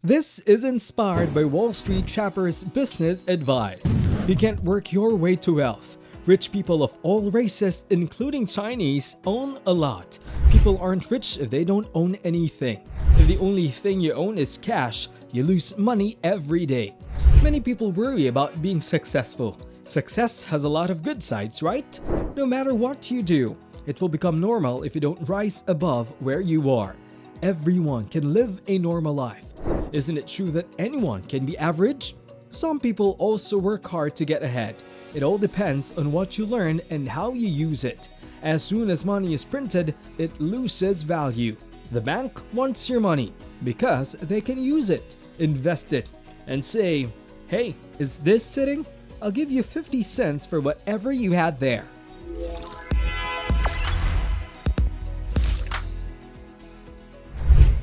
This is inspired by Wall Street Trapper's business advice. You can't work your way to wealth. Rich people of all races, including Chinese, own a lot. People aren't rich if they don't own anything. If the only thing you own is cash, you lose money every day. Many people worry about being successful. Success has a lot of good sides, right? No matter what you do, it will become normal if you don't rise above where you are. Everyone can live a normal life. Isn't it true that anyone can be average? Some people also work hard to get ahead. It all depends on what you learn and how you use it. As soon as money is printed, it loses value. The bank wants your money because they can use it, invest it, and say, "Hey, is this sitting? I'll give you 50 cents for whatever you had there."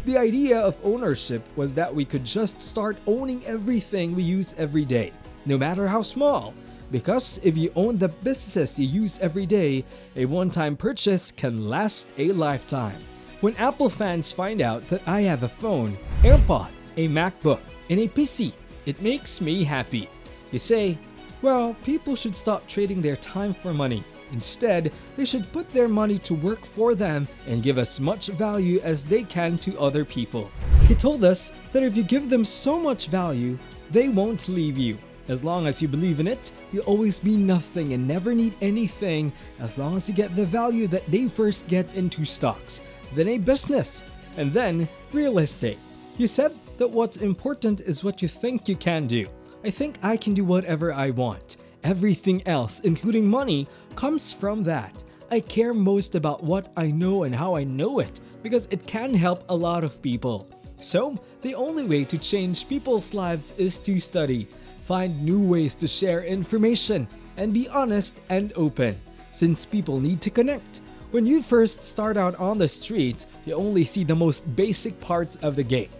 The idea of ownership was that we could just start owning everything we use every day, no matter how small. Because if you own the businesses you use every day, a one-time purchase can last a lifetime. When Apple fans find out that I have a phone, AirPods, a MacBook, and a PC, it makes me happy. You say, well, people should stop trading their time for money. Instead, they should put their money to work for them and give as much value as they can to other people. He told us that if you give them so much value, they won't leave you. As long as you believe in it, you'll always be nothing and never need anything as long as you get the value that they first get into stocks, then a business, and then real estate. You said that what's important is what you think you can do. I think I can do whatever I want. Everything else, including money, comes from that. I care most about what I know and how I know it because it can help a lot of people. So, the only way to change people's lives is to study, find new ways to share information, and be honest and open, since people need to connect. When you first start out on the streets, you only see the most basic parts of the game.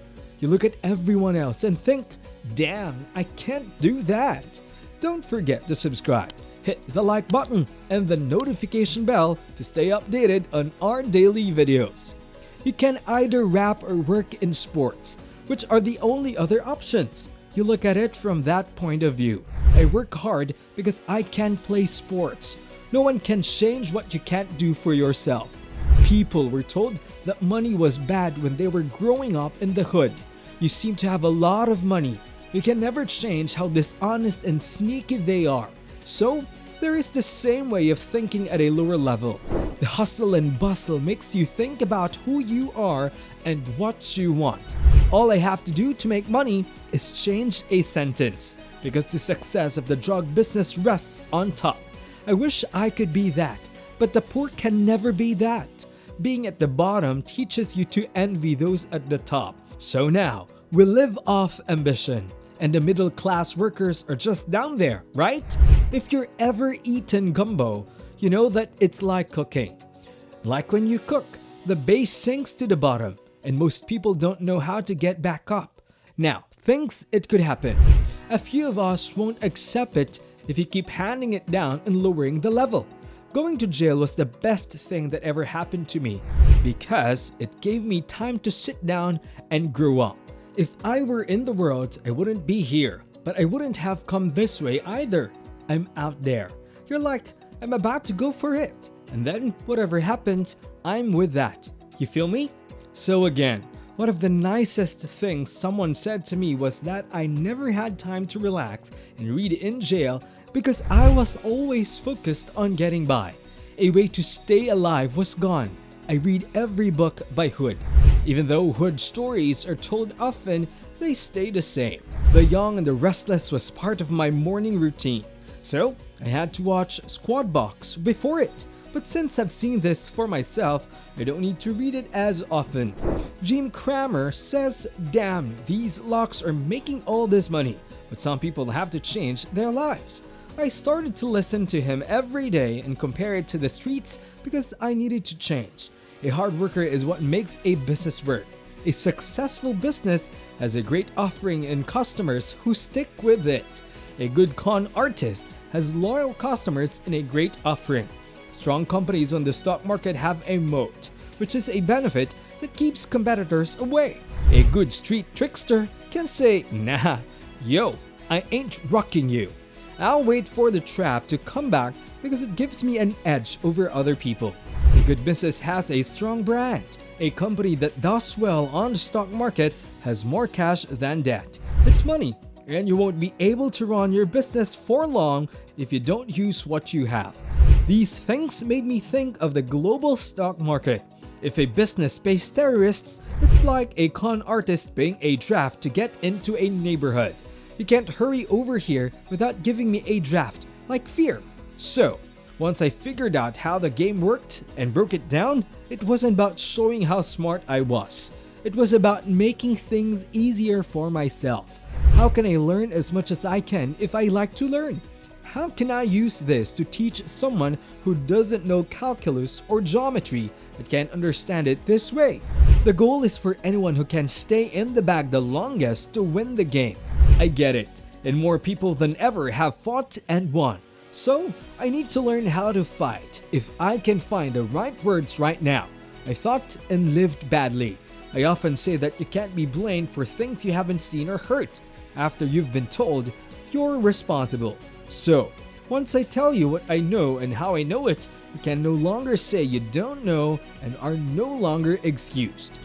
You look at everyone else and think, damn, I can't do that. Don't forget to subscribe, hit the like button, and the notification bell to stay updated on our daily videos. You can either rap or work in sports, which are the only other options. You look at it from that point of view. I work hard because I can play sports. No one can change what you can't do for yourself. People were told that money was bad when they were growing up in the hood. You seem to have a lot of money. You can never change how dishonest and sneaky they are. So, there is the same way of thinking at a lower level. The hustle and bustle makes you think about who you are and what you want. All I have to do to make money is change a sentence, because the success of the drug business rests on top. I wish I could be that, but the poor can never be that. Being at the bottom teaches you to envy those at the top. So now, we live off ambition, and the middle class workers are just down there, right? If you're ever eaten gumbo, you know that it's like cooking. Like when you cook, the base sinks to the bottom, and most people don't know how to get back up. Now, thinks it could happen. A few of us won't accept it if you keep handing it down and lowering the level. Going to jail was the best thing that ever happened to me because it gave me time to sit down and grow up. If I were in the world, I wouldn't be here, but I wouldn't have come this way either. I'm out there. You're like, I'm about to go for it. And then whatever happens, I'm with that. You feel me? So again, one of the nicest things someone said to me was that I never had time to relax and read in jail because I was always focused on getting by. A way to stay alive was gone. I read every book by Hood. Even though Hood stories are told often, they stay the same. The Young and the Restless was part of my morning routine. So, I had to watch Squad Box before it. But since I've seen this for myself, I don't need to read it as often. Jim Cramer says, damn, these locks are making all this money, but some people have to change their lives. I started to listen to him every day and compare it to the streets because I needed to change. A hard worker is what makes a business work. A successful business has a great offering and customers who stick with it. A good con artist has loyal customers and a great offering. Strong companies on the stock market have a moat, which is a benefit that keeps competitors away. A good street trickster can say, nah, yo, I ain't rocking you. I'll wait for the trap to come back because it gives me an edge over other people. A good business has a strong brand. A company that does well on the stock market has more cash than debt. It's money, and you won't be able to run your business for long if you don't use what you have. These things made me think of the global stock market. If a business pays terrorists, it's like a con artist paying a draft to get into a neighborhood. You can't hurry over here without giving me a draft, like fear. So, once I figured out how the game worked and broke it down, it wasn't about showing how smart I was. It was about making things easier for myself. How can I learn as much as I can if I like to learn? How can I use this to teach someone who doesn't know calculus or geometry but can't understand it this way? The goal is for anyone who can stay in the bag the longest to win the game. I get it, and more people than ever have fought and won. So, I need to learn how to fight if I can find the right words right now. I thought and lived badly. I often say that you can't be blamed for things you haven't seen or heard. After you've been told, you're responsible. So, once I tell you what I know and how I know it, you can no longer say you don't know and are no longer excused.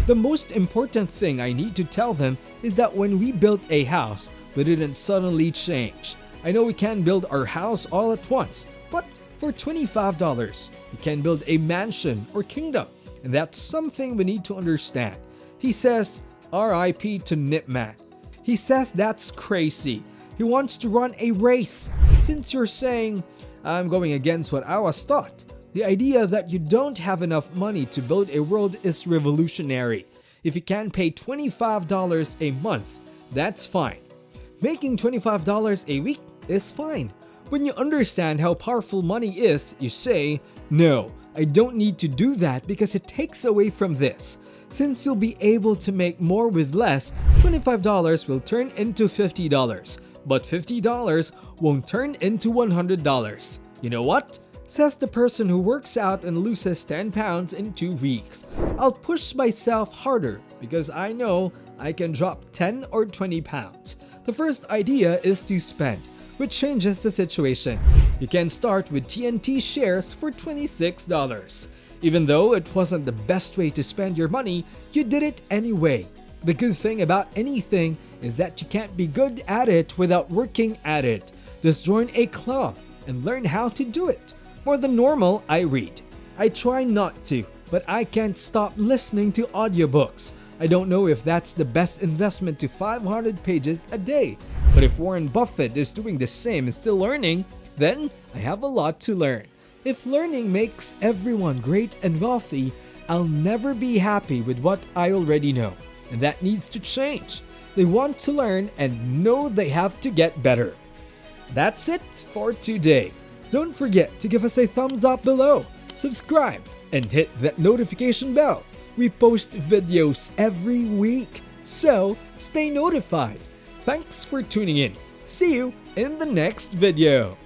The most important thing I need to tell them is that when we built a house, we didn't suddenly change. I know we can build our house all at once, but for $25, you can build a mansion or kingdom, and that's something we need to understand. He says, RIP to Nipman. He says that's crazy. He wants to run a race. Since you're saying, I'm going against what I was taught, the idea that you don't have enough money to build a world is revolutionary. If you can pay $25 a month, that's fine. Making $25 a week is fine. When you understand how powerful money is, you say, no, I don't need to do that because it takes away from this. Since you'll be able to make more with less, $25 will turn into $50, but $50 won't turn into $100. You know what? Says the person who works out and loses 10 pounds in 2 weeks. I'll push myself harder because I know I can drop 10 or 20 pounds. The first idea is to spend, which changes the situation. You can start with TNT shares for $26. Even though it wasn't the best way to spend your money, you did it anyway. The good thing about anything is that you can't be good at it without working at it. Just join a club and learn how to do it. More than normal, I read. I try not to, but I can't stop listening to audiobooks. I don't know if that's the best investment to 500 pages a day, but if Warren Buffett is doing the same and still learning, then I have a lot to learn. If learning makes everyone great and wealthy, I'll never be happy with what I already know, and that needs to change. They want to learn and know they have to get better. That's it for today. Don't forget to give us a thumbs up below, subscribe, and hit that notification bell. We post videos every week, so stay notified. Thanks for tuning in. See you in the next video.